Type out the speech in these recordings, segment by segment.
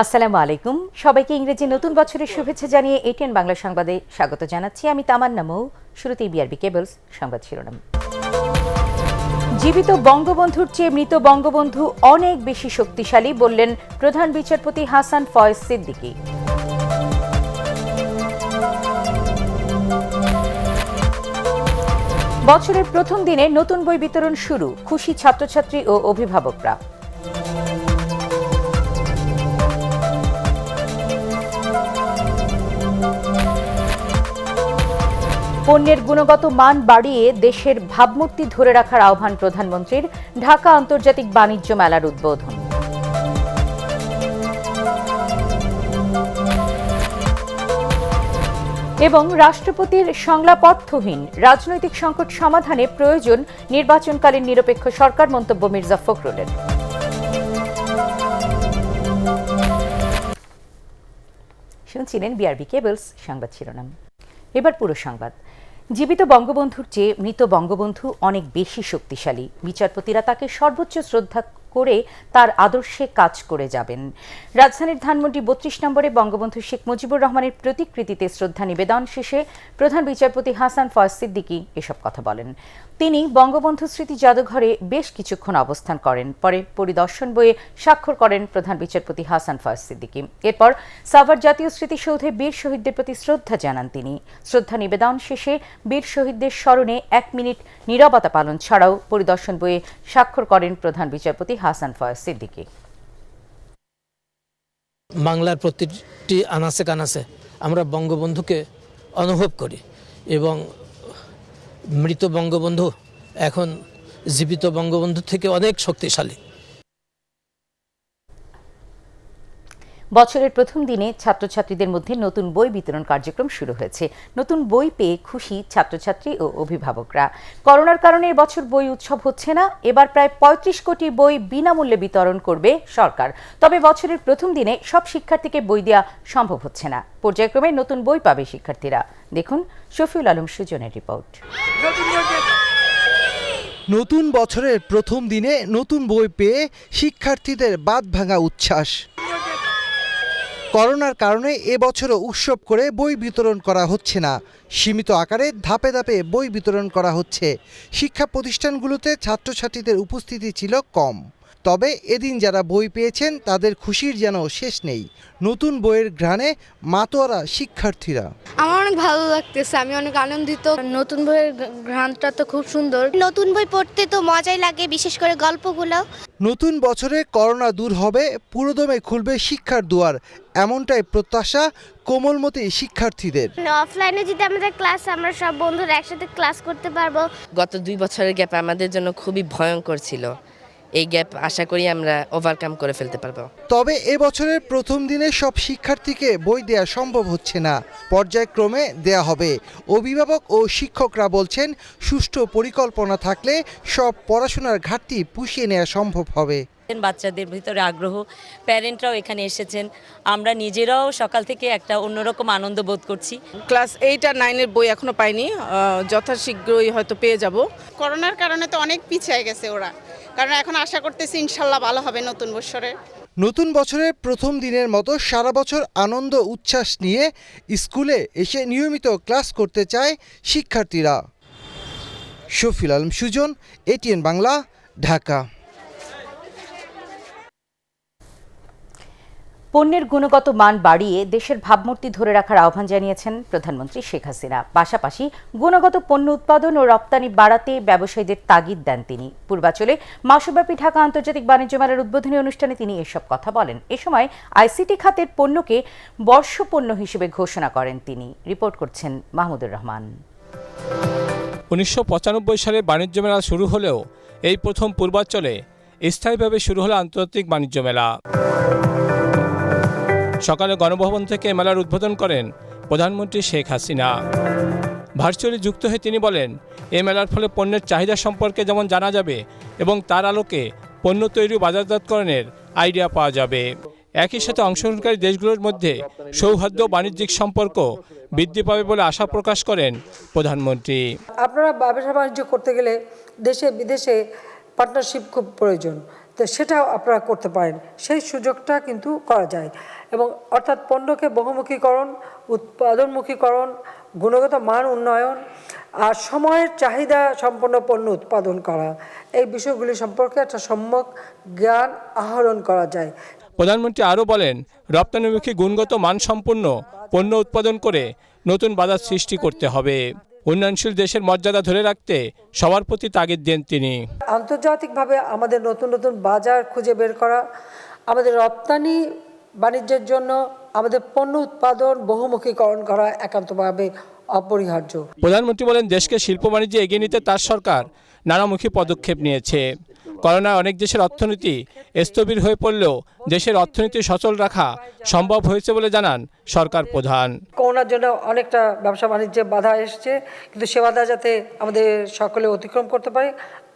আসসালামু আলাইকুম, সবাইকে ইংরেজি নতুন বছরের শুভেচ্ছা জানিয়ে এটিএন বাংলা সংবাদে স্বাগত জানাচ্ছি। আমি তামান্না মৌ। শুরুতেই বিআরবি কেবলস সংবাদ শিরোনাম। জীবিত বঙ্গবন্ধুর চেয়ে মৃত বঙ্গবন্ধু অনেক বেশি শক্তিশালী বললেন প্রধান বিচারপতি হাসান ফয়েজ সিদ্দিকী। বছরের প্রথম দিনে নতুন বই বিতরণ শুরু, খুশি ছাত্রছাত্রী ও অভিভাবকরা। পণ্যের গুণগত মান বাড়িয়ে দেশের ভাবমূর্তি ধরে রাখার আহ্বান প্রধানমন্ত্রীর। ঢাকা আন্তর্জাতিক বাণিজ্য মেলার উদ্বোধন। এবং রাষ্ট্রপতির সংলাপর্থহীন, রাজনৈতিক সংকট সমাধানে প্রয়োজন নির্বাচনকালীন নিরপেক্ষ সরকার, মন্তব্য মির্জা ফখরুলের। শুনছিলেন বিআরবি কেবলস সংবাদ শিরোনাম। এবার পুরো সংবাদ। জীবিত বঙ্গবন্ধুর চেয়ে মৃত বঙ্গবন্ধু অনেক বেশি শক্তিশালী। বিচারপতিরা তাকে সর্বোচ্চ শ্রদ্ধা করে তার আদর্শে কাজ করে যাবেন। রাজধানীর ধানমন্ডি ৩২ নম্বরে বঙ্গবন্ধু শেখ মুজিবুর রহমানের প্রতিকৃতিতে শ্রদ্ধা নিবেদন শেষে প্রধান বিচারপতি হাসান ফয়েজ সিদ্দিকী এসব কথা বলেন। তিনি বঙ্গবন্ধু স্মৃতি জাদুঘরে বেশ কিছুক্ষণ অবস্থান করেন। পরে পরিদর্শন বইয়ে স্বাক্ষর করেন প্রধান বিচারপতি হাসান ফয়েজ সিদ্দিকী। এরপর সাভার জাতীয় স্মৃতিসৌধে বীর শহীদদের প্রতি শ্রদ্ধা জানান তিনি। শ্রদ্ধা নিবেদন শেষে বীর শহীদদের স্মরণে ১ মিনিট নীরবতা পালন ছাড়াও পরিদর্শন বইয়ে স্বাক্ষর করেন প্রধান বিচারপতি হাসান ফয়েজ সিদ্দিকী। বাংলার প্রতিটি আনাচে কানাচে আমরা বঙ্গবন্ধুকে অনুভব করি এবং মৃত বঙ্গবন্ধু এখন জীবিত বঙ্গবন্ধু থেকে অনেক শক্তিশালী। বছরের প্রথম দিনে ছাত্রছাত্রীদের মধ্যে নতুন বই বিতরণ কার্যক্রম শুরু হয়েছে। নতুন বই পেয়ে খুশি ছাত্রছাত্রী ও অভিভাবকরা। করোনার কারণে এবছর বই উৎসব হচ্ছে না। এবার প্রায় ৩৫ কোটি বই বিনামূল্যে বিতরণ করবে সরকার। তবে বছরের প্রথম দিনে সব শিক্ষার্থীকে বই দেওয়া সম্ভব হচ্ছে না। পর্যায়ক্রমে নতুন বই পাবে শিক্ষার্থীরা। দেখুন শফিউল আলম সুজনের রিপোর্ট। নতুন বছরের প্রথম দিনে নতুন বই পেয়ে শিক্ষার্থীদের বাঁধভাঙা উচ্ছ্বাস। করোনার কারণে এবছরও উৎসব করে বই বিতরণ করা হচ্ছে না। সীমিত আকারে ধাপে ধাপে বই বিতরণ করা হচ্ছে। শিক্ষা প্রতিষ্ঠানগুলোতে ছাত্রছাত্রীদের উপস্থিতি ছিল কম। তবে এদিন যারা বই পেয়েছেন তাদের খুশির যেন শেষ নেই। নতুন বইয়ের ঘ্রাণে মাতোয়ারা শিক্ষার্থীরা। আমার অনেক ভালো লাগতেছে, আমি অনেক আনন্দিত। নতুন বইয়ের ঘ্রাণটা তো খুব সুন্দর। নতুন বই পড়তে তো মজাই লাগে, বিশেষ করে গল্পগুলো। নতুন বছরে করোনা দূর হবে, পুরোদমে খুলবে শিক্ষার দুয়ার, এমনটাই প্রত্যাশা কোমলমতি শিক্ষার্থীদের। অফলাইনে যদি আমাদের ক্লাস, আমরা সব বন্ধুরা একসাথে ক্লাস করতে পারবো। গত 2 বছরের গ্যাপ আমাদের জন্য খুবই ভয়ঙ্কর ছিল। এই গ্যাপ আশা করি আমরা ওভারকাম করে ফেলতে পারবো। তবে এবছরের প্রথম দিনে সব শিক্ষার্থীকে বই দেয়া সম্ভব হচ্ছে না। পর্যায়ক্রমে দেয়া হবে। অভিভাবক ও শিক্ষকরা বলছেন সুষ্ঠু পরিকল্পনা থাকলে সব পড়াশোনার ঘাটতি পুষিয়ে নেওয়া সম্ভব হবে। বাচ্চাদের ভিতরে আগ্রহ, প্যারেন্টরাও এখানে এসেছেন। আমরা নিজেরাও সকাল থেকে একটা অন্যরকম আনন্দ বোধ করছি। ক্লাস 8 আর 9 এর বই এখনো পাইনি, যথাশীঘ্রই হয়তো পেয়ে যাব। করোনার কারণে তো অনেক পিছিয়ে গেছে ওরা, কারণ এখন আশা করতেছি ইনশাল্লাহ ভালো হবে নতুন বছরে। নতুন বছরের প্রথম দিনের মতো সারা বছর আনন্দ উচ্ছ্বাস নিয়ে স্কুলে এসে নিয়মিত ক্লাস করতে চায় শিক্ষার্থীরা। শফিউল আলম সুজন, এটিএন বাংলা, ঢাকা। পণ্যের গুণগত মান বাড়িয়ে দেশের ভাবমূর্তি ধরে রাখার আহ্বান জানিয়েছেন প্রধানমন্ত্রী শেখ হাসিনা। পাশাপাশি গুণগত পণ্য উৎপাদন ও রপ্তানি বাড়াতে ব্যবসায়ীদের তাগিদ দেন তিনি। পূর্বাঞ্চলে মাসব্যাপী ঢাকা আন্তর্জাতিক বাণিজ্য মেলার উদ্বোধনী অনুষ্ঠানে তিনি এসব কথা বলেন। এ সময় আইসিটি খাতের পণ্যকে বর্ষপণ্য হিসেবে ঘোষণা করেন তিনি। রিপোর্ট করছেন মাহমুদুর রহমান। 1995 সালে বাণিজ্য মেলা শুরু হলেও এই প্রথম পূর্বাঞ্চলে স্থায়ীভাবে শুরু হলো আন্তর্জাতিক বাণিজ্য মেলা। সকালে গণভবন থেকে মেলার উদ্বোধন করেন প্রধানমন্ত্রী শেখ হাসিনা। ভার্চুয়ালি যুক্ত হয়ে তিনি বলেন, এই মেলার ফলে পণ্যের চাহিদা সম্পর্কে যেমন জানা যাবে এবং তার আলোকে পণ্য তৈরি ও বাজারজাতকরণের আইডিয়া পাওয়া যাবে। একই সাথে অংশগ্রহণকারী দেশগুলোর মধ্যে সৌহার্দ্য বাণিজ্যিক সম্পর্ক বৃদ্ধি পাবে বলে আশা প্রকাশ করেন প্রধানমন্ত্রী। আপনারা ব্যবসা বাণিজ্য করতে গেলে দেশে বিদেশে পার্টনারশিপ খুব প্রয়োজন। তো সেটাও আপনারা করতে পারেন, সেই সুযোগটা কিন্তু করা যায়। এবং অর্থাৎ পণ্যকে বহুমুখীকরণ, উৎপাদনমুখীকরণ, গুণগত মান উন্নয়ন আর সময়ের চাহিদা সম্পন্ন পণ্য উৎপাদন করা, এই বিষয়গুলি সম্পর্কে একটা সম্যক জ্ঞান আহরণ করা যায়। প্রধানমন্ত্রী আরও বলেন, রপ্তানিমুখী গুণগত মানসম্পন্ন পণ্য উৎপাদন করে নতুন বাজার সৃষ্টি করতে হবে। উন্নয়নশীল দেশের মর্যাদা ধরে রাখতে সবার প্রতি তাগিদ দেন তিনি। আন্তর্জাতিকভাবে আমাদের নতুন নতুন বাজার খুঁজে বের করা, আমাদের রপ্তানি বাণিজ্যের জন্য আমাদের পণ্য উৎপাদন বহুমুখীকরণ করা একান্তভাবে অপরিহার্য। প্রধানমন্ত্রী বলেন, দেশকে শিল্প বাণিজ্যে এগিয়ে নিতে তার সরকার নানামুখী পদক্ষেপ নিয়েছে। করোনায় অনেক দেশের অর্থনীতি স্থবির হয়ে পড়লেও দেশের অর্থনীতি সচল রাখা সম্ভব হয়েছে বলে জানান সরকার প্রধান। করোনার জন্য অনেকটা ব্যবসা বাণিজ্যে বাধা এসেছে, কিন্তু সে বাধা যাতে আমাদের সকলে অতিক্রম করতে পারে,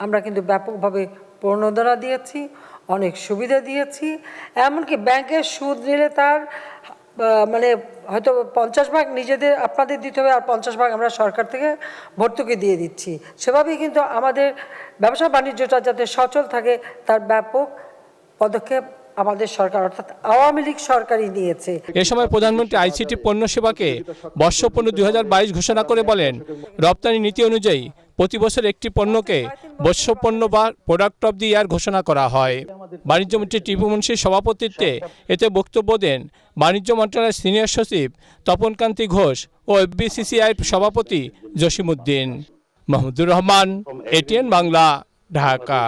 আমরা কিন্তু ব্যাপকভাবে প্রণোদনা দিয়েছি, অনেক সুবিধা দিয়েছি। এমনকি ব্যাংকের সুদ নিলে তার মানে হয়তো 50% নিজেদের আপনাদের দিতে হবে, আর 50% আমরা সরকার থেকে ভর্তুকি দিয়ে দিচ্ছি। সেভাবেই কিন্তু আমাদের ব্যবসা বাণিজ্যটা যাতে সচল থাকে তার ব্যাপক পদক্ষেপ আমাদের সরকার অর্থাৎ আওয়ামী লীগ সরকারই নিয়েছে। এ সময় প্রধানমন্ত্রী আইসিটি পণ্য সেবাকে বর্ষপণ্য 2022 ঘোষণা করে বলেন, রপ্তানি নীতি অনুযায়ী প্রতি বছর একটি পণ্যকে বর্ষপণ্য বা প্রোডাক্ট অব দি ইয়ার ঘোষণা করা হয়। বাণিজ্যমন্ত্রী টিপু মুন্সির সভাপতিত্বে এতে বক্তব্য দেন বাণিজ্য মন্ত্রণালয়ের সিনিয়র সচিব তপনকান্তি ঘোষ ও এফবিসিসিআইর সভাপতি জসিমউদ্দিন। মাহমুদুর রহমান, এটিএন বাংলা, ঢাকা।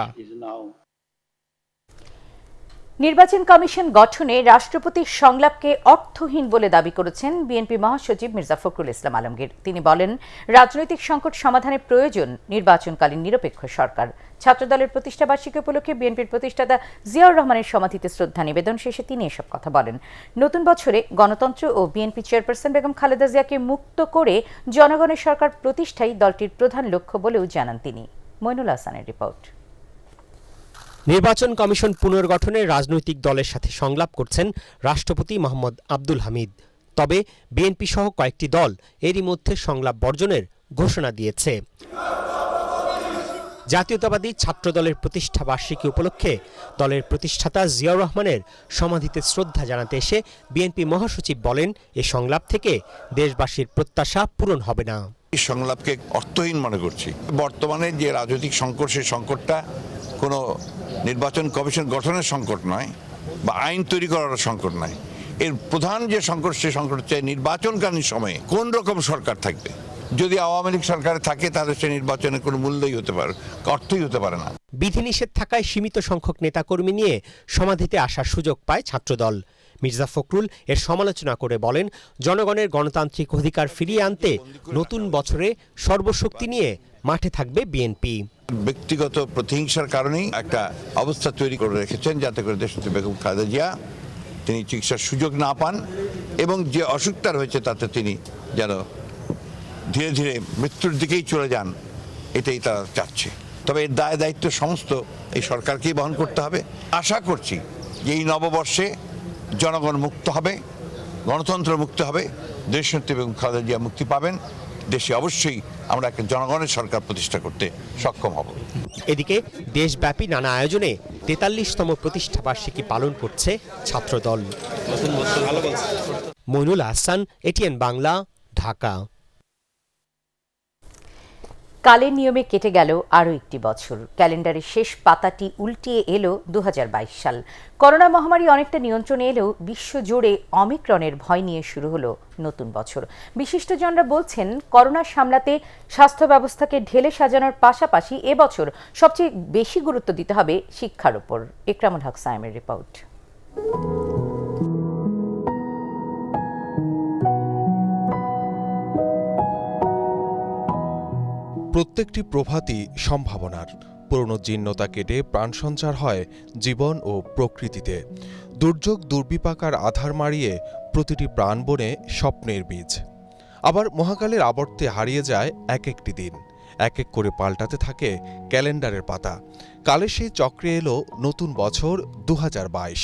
নির্বাচন কমিশন গঠনে রাষ্ট্রপতির সংলাপকে অর্থহীন বলে দাবি করেছেন বিএনপি মহাসচিব মির্জা ফখরুল ইসলাম আলমগীর। তিনি বলেন, রাজনৈতিক সংকট সমাধানের প্রয়োজন নির্বাচনকালীন নিরপেক্ষ সরকার। ছাত্রদলের প্রতিষ্ঠাবার্ষিকী উপলক্ষে বিএনপির প্রতিষ্ঠাতা জিয়াউর রহমানের সমাধিতে শ্রদ্ধা নিবেদন শেষে তিনি এসব কথা বলেন। নতুন বছরে গণতন্ত্র ও বিএনপি চেয়ারপারসন বেগম খালেদা জিয়াকে মুক্ত করে জনগণের সরকার প্রতিষ্ঠাই দলটির প্রধান লক্ষ্য বলেও জানান তিনি। মইনুল হাসানের রিপোর্ট। নির্বাচন কমিশন পুনর্গঠনে রাজনৈতিক দলের সাথে সংলাপ করছেন রাষ্ট্রপতি মোহাম্মদ আব্দুল হামিদ। তবে বিএনপি সহ কয়েকটি দল এরই মধ্যে সংলাপ বর্জনের ঘোষণা দিয়েছে। জাতীয়তাবাদী ছাত্রদলের প্রতিষ্ঠা বার্ষিকী উপলক্ষে দলের প্রতিষ্ঠাতা জিয়াউর রহমানের সমাধিতে শ্রদ্ধা জানাতে এসে বিএনপি মহাসচিব বলেন, এ সংলাপ থেকে দেশবাসীর প্রত্যাশা পূরণ হবে না। এই সংলাপকে অর্থহীন মনে করছি। বর্তমানে যে রাজনৈতিক সংকট, সেই সংকটটা কোনো নির্বাচন কমিশন গঠনের সংকট নয় বা আইন তৈরি করার সংকট নয়। এর প্রধান যে সংকট, সেই সংকট হচ্ছে নির্বাচনকালীন সময়ে কোন রকম সরকার থাকবে। যদি আওয়ামী লীগ সরকারে থাকে তাহলে সে নির্বাচনের কোনো মূল্যই হতে পারে, অর্থই হতে পারে না। বিধিনিষেধ থাকায় সীমিত সংখ্যক নেতাকর্মী নিয়ে সমাধিতে আসার সুযোগ পায় ছাত্রদল। মির্জা ফখরুল এর সমালোচনা করে বলেন, জনগণের গণতান্ত্রিক অধিকার ফিরিয়ে আনতে নতুন বছরে সর্বশক্তি নিয়ে মাঠে থাকবে বিএনপি। ব্যক্তিগত প্রতিহিংসার কারণেই একটা অবস্থা তৈরি করে রেখেছেন যাতে করে দেশনেত্রী বেগম খালেদা জিয়া তিনি চিকিৎসার সুযোগ না পান এবং যে অসুখটা রয়েছে তাতে তিনি যেন ধীরে ধীরে মৃত্যুর দিকেই চলে যান, এটাই তারা চাচ্ছে। তবে এর দায় দায়িত্ব সমস্ত এই সরকারকেই বহন করতে হবে। আশা করছি যে এই নববর্ষে জনগণ মুক্ত হবে, গণতন্ত্র মুক্ত হবে, দেশনেত্রী বেগম খালেদা জিয়া মুক্তি পাবেন। দেশে অবশ্যই আমরা একটা জনগণের সরকার প্রতিষ্ঠা করতে সক্ষম হব। এদিকে দেশব্যাপী নানা আয়োজনে ৪৩তম প্রতিষ্ঠা বার্ষিকী পালন করছে ছাত্রদল। মইনুল হাসান, এটিএন বাংলা, ঢাকা। কালের নিয়মে কেটে গেল আরও একটি বছর। ক্যালেন্ডারের শেষ পাতাটি উল্টিয়ে এলো 2022 সাল। করোনা মহামারী অনেকটা নিয়ন্ত্রণে এলেও বিশ্বজুড়ে অমিক্রনের ভয় নিয়ে শুরু হলো নতুন বছর। বিশিষ্টজনরা বলছেন, করোনা সামলাতে স্বাস্থ্য ব্যবস্থাকে ঢেলে সাজানোর পাশাপাশি এবছর সবচেয়ে বেশি গুরুত্ব দিতে হবে শিক্ষার উপর। ইকরামুল হক সায়েমের রিপোর্ট। প্রত্যেকটি প্রভাতই সম্ভাবনার। পুরনো জীর্ণতা কেটে প্রাণ সঞ্চার হয় জীবন ও প্রকৃতিতে। দুর্যোগ দুর্বিপাকার আধার মাড়িয়ে প্রতিটি প্রাণ বনে স্বপ্নের বীজ। আবার মহাকালের আবর্তে হারিয়ে যায় এক একটি দিন। এক এক করে পাল্টাতে থাকে ক্যালেন্ডারের পাতা। কালে সেই চক্রে এলো নতুন বছর 2022।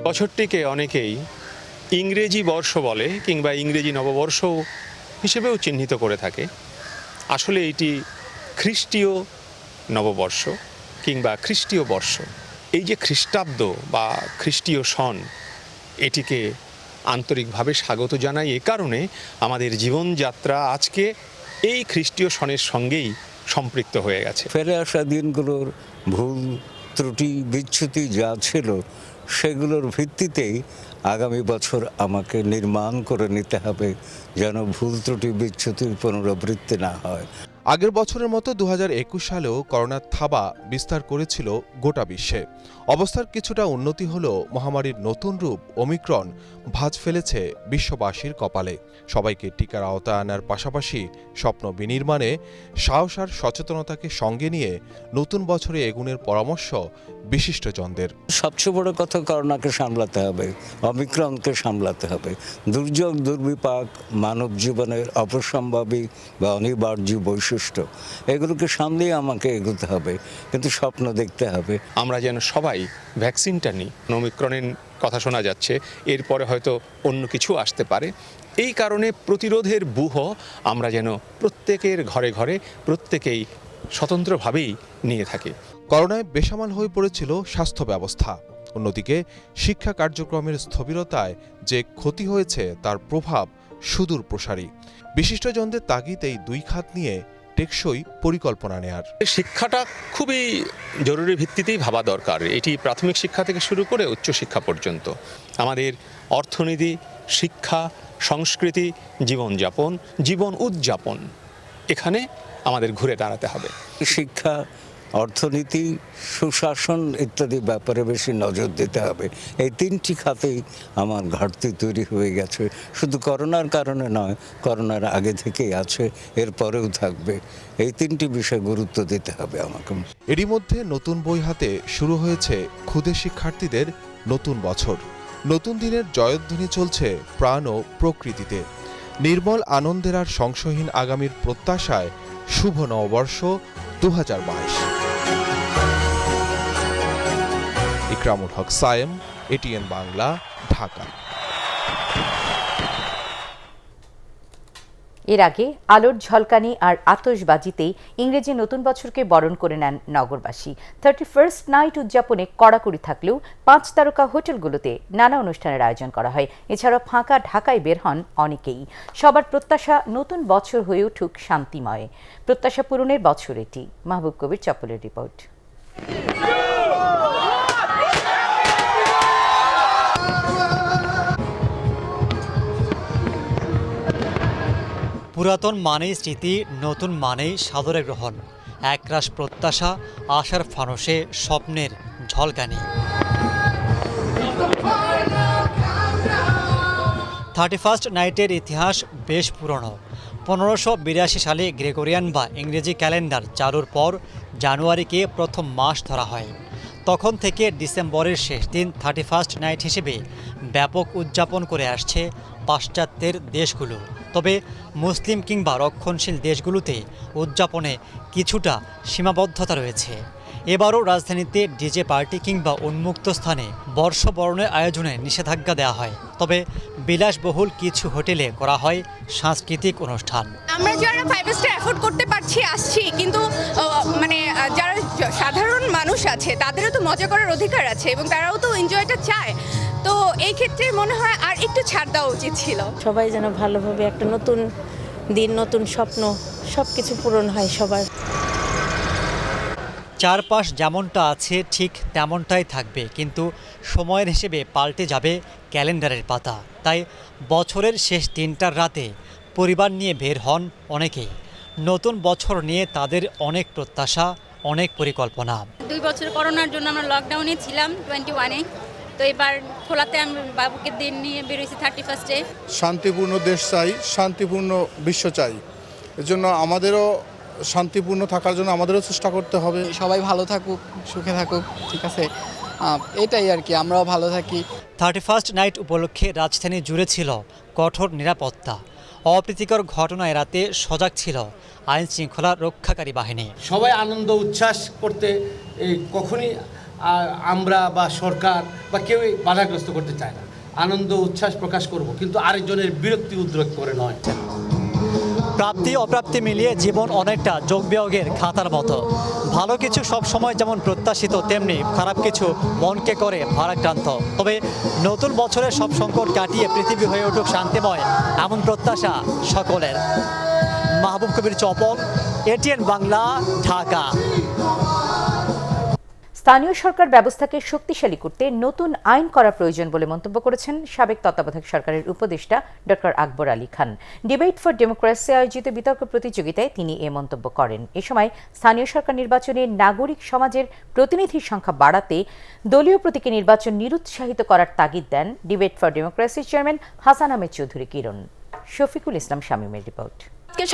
বছরটিকে অনেকেই ইংরেজি বর্ষ বলে কিংবা ইংরেজি নববর্ষ হিসেবেও চিহ্নিত করে থাকে। আসলে এটি খ্রিস্টীয় নববর্ষ কিংবা খ্রিস্টীয় বর্ষ, এই যে খ্রিস্টাব্দ বা খ্রিস্টীয় সন, এটিকে আন্তরিকভাবে স্বাগত জানাই। এ কারণে আমাদের জীবনযাত্রা আজকে এই খ্রিস্টীয় সনের সঙ্গেই সম্পৃক্ত হয়ে গেছে। ফেলে আসা দিনগুলোর ভুল ত্রুটি বিচ্যুতি যা ছিল সেগুলোর ভিত্তিতেই আগামী বছর আমাকে নির্মাণ করে নিতে হবে, যেন ভুল ত্রুটি বিচ্যুতির পুনরাবৃত্তি না হয়। আগের বছরের মতো 2021 সালেও করোনার থাবা বিস্তার করেছিল গোটা বিশ্বে। অবস্থার কিছুটা উন্নতি হলেও মহামারীর নতুন রূপ ওমিক্রন ভাঁজ ফেলেছে বিশ্ববাসীর কপালে। সবাইকে টিকার আওতায় আনার পাশাপাশি স্বপ্ন বিনির্মাণে সাহস আর সচেতনতাকে সঙ্গে নিয়ে নতুন বছরে এগুনের পরামর্শ বিশিষ্টজনদের। সবচেয়ে বড় কথা, করোনাকে সামলাতে হবে, অমিক্রনকে সামলাতে হবে। দুর্যোগ দুর্বিপাক মানব জীবনের অপসম্ভাবী বা অনিবার্য বৈশিষ্ট্য, এগুলোকে সামলেই আমাকে এগোতে হবে, কিন্তু স্বপ্ন দেখতে হবে। আমরা যেন সবাই ভ্যাকসিনটা নিই। ওমিক্রনের কথা শোনা যাচ্ছে, এরপরে হয়তো অন্য কিছু আসতে পারে। এই কারণে প্রতিরোধের ব্যূহ আমরা যেন প্রত্যেকের ঘরে ঘরে প্রত্যেকেই স্বতন্ত্রভাবেই নিয়ে থাকি। করোনায় বেসামাল হয়ে পড়েছিল স্বাস্থ্য ব্যবস্থা। অন্যদিকে শিক্ষা কার্যক্রমের স্থবিরতায় যে ক্ষতি হয়েছে তার প্রভাব সুদূর প্রসারী। বিশিষ্টজনদের তাগিদ এই দুই খাত নিয়ে টেকসই পরিকল্পনা নেয়ার। শিক্ষাটা খুবই জরুরি ভিত্তিতেই ভাবা দরকার। এটি প্রাথমিক শিক্ষা থেকে শুরু করে উচ্চশিক্ষা পর্যন্ত। আমাদের অর্থনীতি, শিক্ষা, সংস্কৃতি, জীবনযাপন, জীবন উদযাপন, এখানে আমাদের ঘুরে দাঁড়াতে হবে। শিক্ষা, অর্থনীতি, সুশাসন ইত্যাদি ব্যাপারে বেশি নজর দিতে হবে। এই তিনটি খাতেই আমার ঘাটতি তৈরি হয়ে গেছে, শুধু করোনার কারণে নয়, করোনার আগে থেকেই আছে, এরপরেও থাকবে। এই তিনটি বিষয়ে গুরুত্ব দিতে হবে আমাকে। এরই মধ্যে নতুন বই হাতে শুরু হয়েছে ক্ষুদে শিক্ষার্থীদের নতুন বছর। নতুন দিনের জয়ধ্বনি চলছে প্রাণ ও প্রকৃতিতে। নির্মল আনন্দের আর সংশয়হীন আগামীর প্রত্যাশায় শুভ নববর্ষ 2022। ইকরামুল হক সায়েম, এটিএন বাংলা, ঢাকা। এর আগে আলোর ঝলকানি আর আতশবাজিতেই ইংরেজি নতুন বছরকে বরণ করে নেন নগরবাসী। 31st নাইট উদযাপনে কড়াকড়ি থাকলেও 5 তারকা হোটেলগুলোতে নানা অনুষ্ঠানের আয়োজন করা হয়। এছাড়া ফাঁকা ঢাকায় বের হন অনেকেই। সবার প্রত্যাশা নতুন বছর হয়ে উঠুক শান্তিময়। প্রত্যাশা পূরণের বছর এটি। মাহবুব কবির চপ্পলের রিপোর্ট। পুরাতন মানেই স্মৃতি, নতুন মানেই সাদরে গ্রহণ। একরাশ প্রত্যাশা, আশার ফানুষে স্বপ্নের ঝলকানি। 31st নাইটের ইতিহাস বেশ পুরনো। 1582 সালে গ্রেগরিয়ান বা ইংরেজি ক্যালেন্ডার চালুর পর জানুয়ারিকে প্রথম মাস ধরা হয়। তখন থেকে ডিসেম্বরের শেষ দিন 31st নাইট হিসেবে ব্যাপক উদযাপন করে আসছে পাশ্চাত্যের দেশগুলো। তবে মুসলিম কিংবা রক্ষণশীল দেশগুলোতে উদযাপনে কিছুটা সীমাবদ্ধতা রয়েছে। এবারও রাজধানীতে ডিজে পার্টি কিংবা উন্মুক্ত স্থানে বর্ষবরণের আয়োজনে নিষেধাজ্ঞা দেওয়া হয়। তবে বিলাসবহুল কিছু হোটেলে করা হয় সাংস্কৃতিক অনুষ্ঠান। আমরা যারা 5 স্টার অ্যাফোর্ড করতে পারছি আসছি, কিন্তু মানে যারা সাধারণ মানুষ আছে তাদেরও তো মজা করার অধিকার আছে এবং তারাও তো এনজয়টা চায়। তো এই ক্ষেত্রে মনে হয় আর একটু ছাড় দেওয়া উচিত ছিল। সবাই যেন ভালোভাবে একটা নতুন দিন, নতুন স্বপ্ন, সব কিছু পূরণ হয় সবার। চারপাশ যেমনটা আছে ঠিক তেমনটাই থাকবে, কিন্তু সময়ের হিসেবে পাল্টে যাবে ক্যালেন্ডারের পাতা। তাই বছরের শেষ দিনটার রাতে পরিবার নিয়ে বের হন অনেকেই। নতুন বছর নিয়ে তাদের অনেক প্রত্যাশা, অনেক পরিকল্পনা। 2 বছর করোনার জন্য আমরা লকডাউনে ছিলাম 21-এ। তো এবার খোলাতে আমি বাবুকে দিন নিয়ে বেরোইছি 31st-এ। শান্তিপূর্ণ দেশ চাই, শান্তিপূর্ণ বিশ্ব চাই। এর জন্য আমাদেরও শান্তিপূর্ণ থাকার জন্য আমাদেরও চেষ্টা করতে হবে। সবাই ভালো থাকুক, সুখে থাকুক, ঠিক আছে, এটাই আর কি, আমরাও ভালো থাকি। 31st নাইট উপলক্ষে রাজধানী জুড়ে ছিল কঠোর নিরাপত্তা। অপ্রীতিকর ঘটনা এড়াতে সজাগ ছিল আইন শৃঙ্খলা রক্ষাকারী বাহিনী। সবাই আনন্দ উচ্ছ্বাস করতে কখনই আমরা বা সরকার বা কেউই বাধাগ্রস্ত করতে চায় না। আনন্দ উচ্ছ্বাস প্রকাশ করব, কিন্তু আরেকজনের বিরক্তি উদ্রেক করে নয়। প্রাপ্তি অপ্রাপ্তি মিলিয়ে জীবন অনেকটা যোগ বিয়োগের খাতার মতো। ভালো কিছু সব সময় যেমন প্রত্যাশিত, তেমনি খারাপ কিছু মনকে করে ভারাক্রান্ত। তবে নতুন বছরের সব সংকট কাটিয়ে পৃথিবী হয়ে উঠুক শান্তিময়, এমন প্রত্যাশা সকলের। মাহবুব কবির চপল, এটিএন বাংলা, ঢাকা। স্থানীয় সরকার ব্যবস্থাকে শক্তিশালী করতে নতুন আইন করা প্রয়োজন বলে মন্তব্য করেছেন সাবেক তত্ত্বাবধায়ক সরকারের উপদেষ্টা doctor Akbar Ali Khan. Debate for democracy আয়োজিত বিতর্ক প্রতিযোগিতায় তিনি এ মন্তব্য করেন। এ সময় স্থানীয় সরকার নির্বাচনে নাগরিক সমাজের প্রতিনিধির সংখ্যা বাড়াতে দলীয় প্রতীকে নির্বাচন নিরুৎসাহিত করার তাগিদ দেন ডিবেট ফর ডেমোক্রেসির চেয়ারম্যান হাসান আহমেদ চৌধুরী কিরণ। শফিকুল ইসলাম শামীমের রিপোর্ট।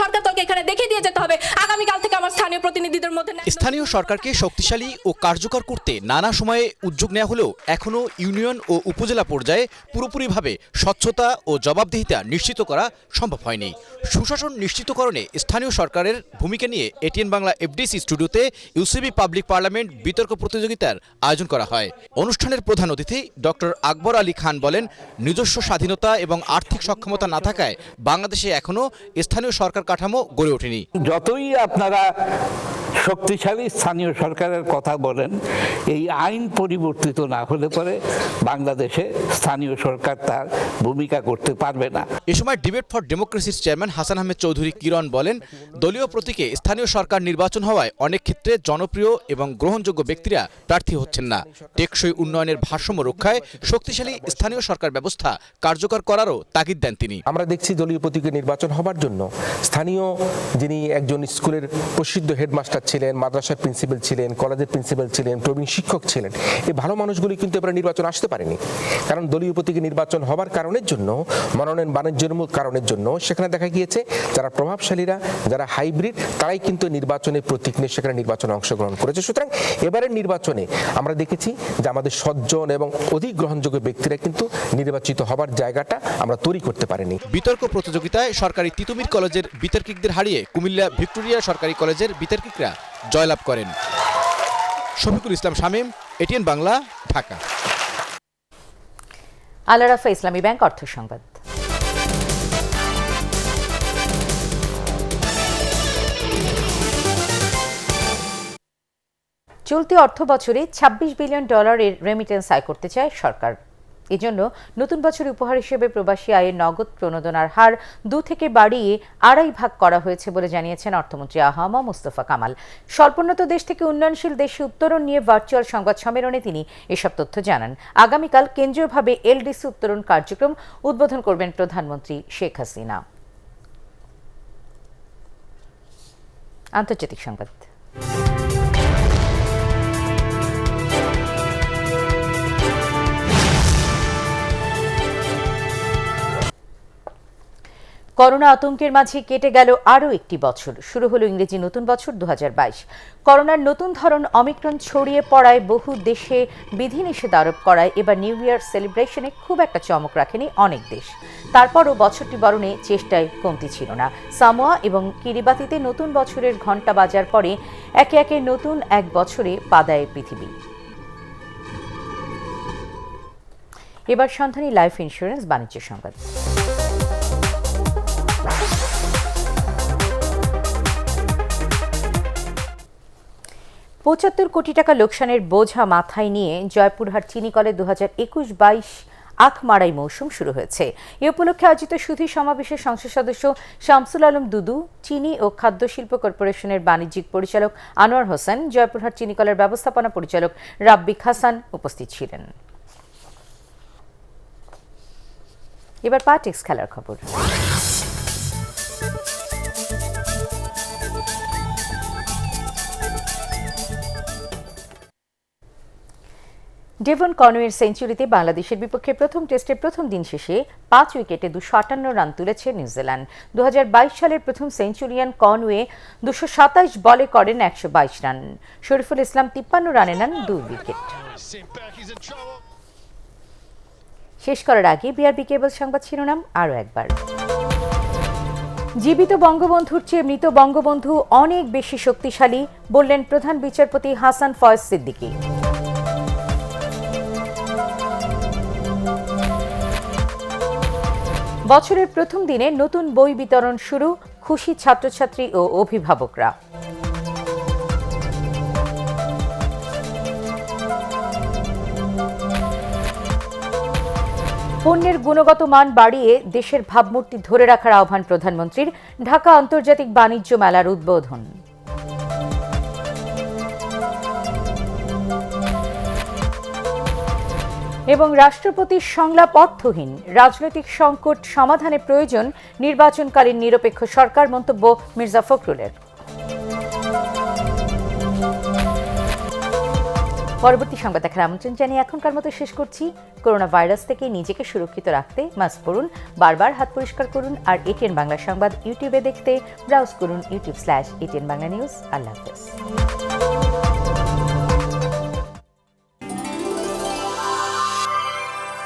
সরকার দলকে এখানে দেখিয়ে দিয়ে যেতে হবে আগামীকাল থেকে আমার স্থানীয় প্রতিনিধিদের মধ্যে। স্থানীয় সরকারকে শক্তিশালী ও কার্যকর করতে নানা সময়ে উদ্যোগ নেওয়া হলেও এখনও ইউনিয়ন ও উপজেলা পর্যায়ে পুরোপুরিভাবে স্বচ্ছতা ও জবাবদিহিতা নিশ্চিত করা সম্ভব হয়নি। সুশাসন নিশ্চিতকরণে স্থানীয় সরকারের ভূমিকা নিয়ে এটিএন বাংলা এফডিসি স্টুডিওতে ইউসিবি পাবলিক পার্লামেন্ট বিতর্ক প্রতিযোগিতার আয়োজন করা হয়। অনুষ্ঠানের প্রধান অতিথি ডক্টর আকবর আলী খান বলেন, নিজস্ব স্বাধীনতা এবং আর্থিক সক্ষমতা না থাকায় বাংলাদেশে এখনও স্থানীয় সরকার কাঠামো গড়ে ওঠেনি। যতই আপনারা শক্তিশালী স্থানীয় সরকারের কথা বলেন, এই আইন পরিবর্তিত না হলে পরে বাংলাদেশে স্থানীয় সরকার তার ভূমিকা করতে পারবে না। এ সময় ডিবেট ফর ডেমোক্রেসির চেয়ারম্যান হাসান আহমেদ চৌধুরী কিরণ বলেন, দলীয় প্রতীকে স্থানীয় সরকার নির্বাচন হওয়ায় অনেক ক্ষেত্রে জনপ্রিয় এবং গ্রহণযোগ্য ব্যক্তিরা প্রার্থী হচ্ছেন না। টেকসই উন্নয়নের ভারসাম্য রক্ষায় শক্তিশালী স্থানীয় সরকার ব্যবস্থা কার্যকর করারও তাগিদ দেন তিনি। আমরা দেখছি দলীয় প্রতীকে নির্বাচন হবার জন্য স্থানীয় যিনি একজন স্কুলের প্রসিদ্ধ হেডমাস্টার ছিলেন, মাদ্রাসার প্রিন্সিপাল ছিলেন, কলেজের প্রিন্সিপাল ছিলেন, প্রবীণ শিক্ষক ছিলেন, এই ভালো মানুষগুলি কিন্তু এবার নির্বাচন আসতে পারেনি। কারণ দলীয় প্রতীকে নির্বাচন হবার কারণের জন্য, মনোনয়ন বাণিজ্যের কারণের জন্য সেখানে দেখা গিয়েছে যারা প্রভাবশালীরা, যারা হাইব্রিড, তারাই কিন্তু নির্বাচনের প্রতীক নিয়ে সেখানে নির্বাচনে অংশগ্রহণ করেছে। সুতরাং এবারের নির্বাচনে আমরা দেখেছি যে আমাদের সজ্জন এবং অধিক গ্রহণযোগ্য ব্যক্তিরা কিন্তু নির্বাচিত হবার জায়গাটা আমরা তৈরি করতে পারিনি। বিতর্ক প্রতিযোগিতায় সরকারি তিতুমির কলেজের বিতর্কিকদের হারিয়ে কুমিল্লা ভিক্টোরিয়া সরকারি কলেজের বিতর্কিকরা জয়লাভ করেন। শফিকুল ইসলাম শামীম, এটিএন বাংলা, ঢাকা। আল আরাফা ইসলামী ব্যাংক অর্থ সংবাদ। চলতি অর্থ বছরে $26 বিলিয়ন রেমিটেন্স আয় করতে চায় সরকার। এজন্য নতুন বছর উপহার হিসেবে প্রবাসী আয়ের নগদ প্রণোদনার হার 2 থেকে বাড়িয়ে 2.5 ভাগ করা হয়েছে বলে জানিয়েছেন অর্থমন্ত্রী আহমদ মুস্তফা কামাল। স্বল্পোন্নত দেশ থেকে উন্নয়নশীল দেশে উত্তরণ নিয়ে ভার্চুয়াল সংবাদ সম্মেলনে তিনি এসব তথ্য জানান। আগামীকাল কেন্দ্রীয়ভাবে এলডিসি উত্তরণ কার্যক্রম উদ্বোধন করবেন প্রধানমন্ত্রী শেখ হাসিনা। আন্তর্জাতিক সংবাদ। করোনা আতঙ্কের মাঝে কেটে গেল আরও একটি বছর। শুরু হলো ইংরেজি নতুন বছর 2022। করোনার নতুন ধরন অমিক্রন ছড়িয়ে পড়ায় বহু দেশে বিধিনিষেধ আরোপ করায় এবার নিউ ইয়ার সেলিব্রেশনে খুব একটা চমক রাখেনি অনেক দেশ। তারপরও বছরটি বরণে চেষ্টায় কমতি ছিল না। সামোয়া এবং কিরিবাতিতে নতুন বছরের ঘণ্টা বাজার পরে একে একে নতুন এক বছরে পা দেয় পৃথিবী। এবার সন্ধানী লাইফ ইন্স্যুরেন্স বাণিজ্য সংবাদ। 75 কোটি টাকা লোকসানের বোঝা মাথায় নিয়ে জয়পুরহাট চিনিকলে 2021-22 আখ মাড়াই মৌসুম শুরু হয়েছে। এ উপলক্ষে আয়োজিত সুধী সমাবেশের সংসদ সদস্য শামসুল আলম দুদু, চিনি ও খাদ্য শিল্প কর্পোরেশনের বাণিজ্যিক পরিচালক আনোয়ার হোসেন, জয়পুরহাট চিনিকলের ব্যবস্থাপনা পরিচালক রাব্বিক হাসান উপস্থিত ছিলেন। এবার পার্টিক্স খেলার খবর। ডেভন কনওয়ের সেঞ্চুরিতে বাংলাদেশের বিপক্ষে প্রথম টেস্টের প্রথম দিন শেষে 5 উইকেটে 258 রান তুলেছে নিউজিল্যান্ড। 2022 সালের প্রথম সেঞ্চুরিয়ান কনওয়ে 227 বলে করেন 122 রান। শরীফুল ইসলাম 53 রানে নেন 2 উইকেট। শেষ করার আগে বিআরবি কেবল সংবাদ শিরোনাম আরও একবার। জীবিত বঙ্গবন্ধুর চেয়ে মৃত বঙ্গবন্ধু অনেক বেশি শক্তিশালী বললেন প্রধান বিচারপতি হাসান ফয়েজ সিদ্দিকী। বছরের প্রথম দিনে নতুন বই বিতরণ শুরু, খুশি ছাত্রছাত্রী ও অভিভাবকরা। পণ্যের গুণগত মান বাড়িয়ে দেশের ভাবমূর্তি ধরে রাখার আহ্বান প্রধানমন্ত্রীর। ঢাকা আন্তর্জাতিক বাণিজ্য মেলার উদ্বোধন। এবং রাষ্ট্রপতির সংলাপ অর্থহীন, রাজনৈতিক সংকট সমাধানে প্রয়োজন নির্বাচনকালীন নিরপেক্ষ সরকার, মন্তব্য মির্জা ফখরুলের। পরবর্তী সংবাদ দেখার আমন্ত্রণ জানিয়ে এখনকার মতো শেষ করছি। করোনা ভাইরাস থেকে নিজেকে সুরক্ষিত রাখতে মাস্ক পরুন, বারবার হাত পরিষ্কার করুন, আর এটিএন বাংলা সংবাদ ইউটিউবে দেখতে ব্রাউজ করুন youtube/ATN Bangla News। আল্লাহ হাফেজ।